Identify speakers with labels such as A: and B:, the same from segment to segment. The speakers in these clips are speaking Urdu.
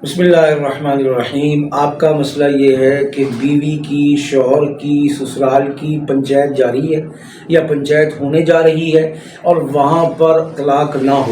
A: بسم اللہ الرحمن الرحیم۔ آپ کا مسئلہ یہ ہے کہ بیوی کی، شوہر کی، سسرال کی پنچایت جاری ہے یا پنچایت ہونے جا رہی ہے اور وہاں پر طلاق نہ ہو،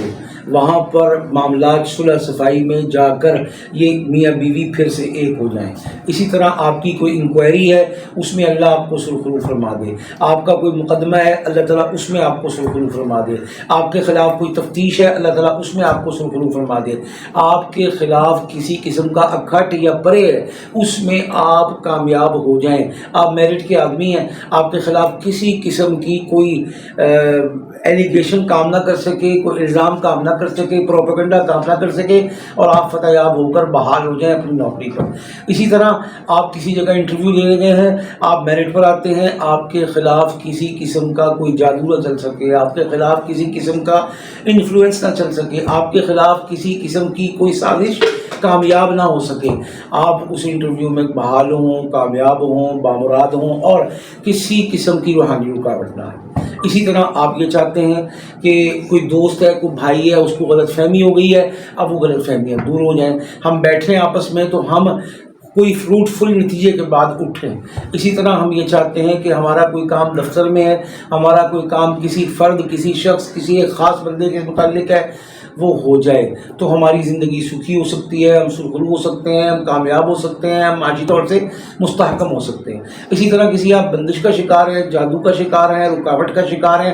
A: وہاں پر معاملات صلح صفائی میں جا کر یہ میاں بیوی پھر سے ایک ہو جائیں۔ اسی طرح آپ کی کوئی انکوائری ہے، اس میں اللہ آپ کو سرخرو فرما دے۔ آپ کا کوئی مقدمہ ہے، اللہ تعالیٰ اس میں آپ کو سرخرو فرما دے۔ آپ کے خلاف کوئی تفتیش ہے، اللہ تعالیٰ اس میں آپ کو سرخرو فرما دے۔ آپ کے خلاف کسی قسم کا اکھٹ یا پرے ہے، اس میں آپ کامیاب ہو جائیں۔ آپ میرٹ کے آدمی ہیں، آپ کے خلاف کسی قسم کی کوئی ایلیگیشن کام نہ کر سکے، کوئی الزام کام نہ کر سکے، پروپیگنڈا کام نہ کر سکے، اور آپ فتح یاب ہو کر بحال ہو جائیں اپنی نوکری پر۔ اسی طرح آپ کسی جگہ انٹرویو دینے گئے ہیں، آپ میرٹ پر آتے ہیں، آپ کے خلاف کسی قسم کا کوئی جادو نہ چل سکے، آپ کے خلاف کسی قسم کا انفلوئنس نہ چل سکے، آپ کے خلاف کسی قسم کی کوئی سازش کامیاب نہ ہو سکے، آپ اس انٹرویو میں بحال ہوں، کامیاب ہوں، بامراد ہوں، اور کسی قسم کی روحانی رکاوٹ نہ ہو۔ اسی طرح آپ یہ چاہتے ہیں کہ کوئی دوست ہے، کوئی بھائی ہے، اس کو غلط فہمی ہو گئی ہے، اب وہ غلط فہمیاں دور ہو جائیں، ہم بیٹھیں آپس میں تو ہم کوئی فروٹفل نتیجے کے بعد اٹھیں۔ اسی طرح ہم یہ چاہتے ہیں کہ ہمارا کوئی کام دفتر میں ہے، ہمارا کوئی کام کسی فرد، کسی شخص، کسی ایک خاص بندے کے متعلق ہے، وہ ہو جائے تو ہماری زندگی سکھی ہو سکتی ہے، ہم سرخرو ہو سکتے ہیں، ہم کامیاب ہو سکتے ہیں، ہم معاشی طور سے مستحکم ہو سکتے ہیں۔ اسی طرح کسی آپ بندش کا شکار ہیں، جادو کا شکار ہیں، رکاوٹ کا شکار ہیں،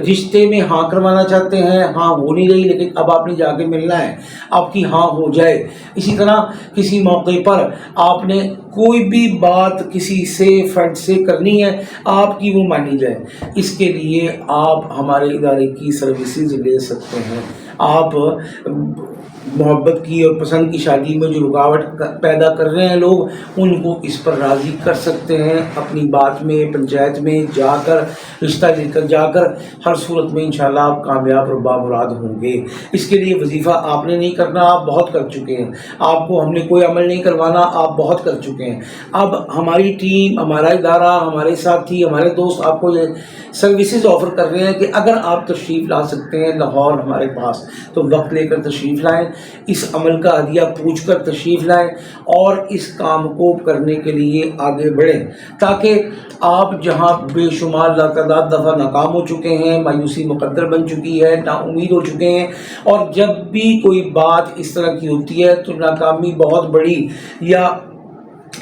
A: رشتے میں ہاں کروانا چاہتے ہیں، ہاں ہو نہیں رہی، لیکن اب آپ نے جا کے ملنا ہے، آپ کی ہاں ہو جائے۔ اسی طرح کسی موقع پر آپ نے کوئی بھی بات کسی سے، فرد سے کرنی ہے، آپ کی وہ مانی جائے، اس کے لیے آپ ہمارے ادارے کی سروسز لے سکتے ہیں۔ آپ محبت کی اور پسند کی شادی میں جو رکاوٹ پیدا کر رہے ہیں لوگ، ان کو اس پر راضی کر سکتے ہیں، اپنی بات میں پنچایت میں جا کر رشتہ لے کر جا کر ہر صورت میں انشاءاللہ آپ کامیاب اور بامراد ہوں گے۔ اس کے لیے وظیفہ آپ نے نہیں کرنا، آپ بہت کر چکے ہیں، آپ کو ہم نے کوئی عمل نہیں کروانا، آپ بہت کر چکے ہیں۔ اب ہماری ٹیم، ہمارا ادارہ، ہمارے ساتھی، ہمارے دوست آپ کو یہ سروسز آفر کر رہے ہیں کہ اگر آپ تشریف لا سکتے ہیں لاہور ہمارے پاس تو وقت لے کر تشریف لائیں، اس عمل کا ہدیہ پوچھ کر تشریف لائیں اور اس کام کو کرنے کے لیے آگے بڑھیں، تاکہ آپ جہاں بے شمار لاتعداد دفعہ ناکام ہو چکے ہیں، مایوسی مقدر بن چکی ہے، نا امید ہو چکے ہیں، اور جب بھی کوئی بات اس طرح کی ہوتی ہے تو ناکامی بہت بڑی یا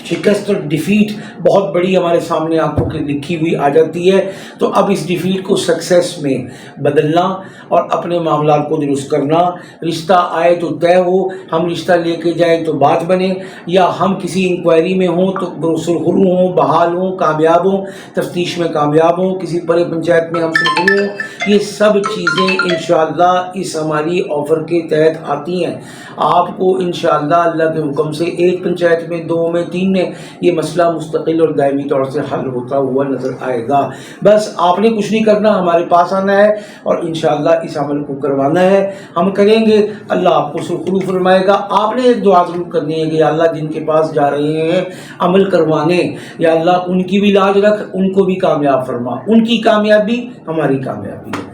A: شکست اور ڈیفیٹ بہت بڑی ہمارے سامنے آنکھوں کی لکھی ہوئی آ جاتی ہے، تو اب اس ڈیفیٹ کو سکسیس میں بدلنا اور اپنے معاملات کو درست کرنا، رشتہ آئے تو طے ہو، ہم رشتہ لے کے جائیں تو بات بنے، یا ہم کسی انکوائری میں ہوں تو سرخرو ہوں، بحال ہوں، کامیاب ہوں، تفتیش میں کامیاب ہوں، کسی بڑے پنچایت میں ہم سرخرو ہوں، یہ سب چیزیں انشاءاللہ اس ہماری آفر کے تحت آتی ہیں۔ آپ کو انشاءاللہ اللہ کے حکم سے ایک پنچایت میں، دو میں، تین میں یہ مسئلہ مستقل اور دائمی طور سے حل ہوتا ہوا نظر آئے گا۔ بس آپ نے کچھ نہیں کرنا، ہمارے پاس آنا ہے اور انشاءاللہ اس عمل کو کروانا ہے، ہم کریں گے، اللہ آپ کو سرخرو فرمائے گا۔ آپ نے ایک دعا ضرور کرنی ہے کہ یا اللہ جن کے پاس جا رہے ہیں عمل کروانے، یا اللہ ان کی بھی لاج رکھ، ان کو بھی کامیاب فرما، ان کی کامیابی ہماری کامیابی ہے۔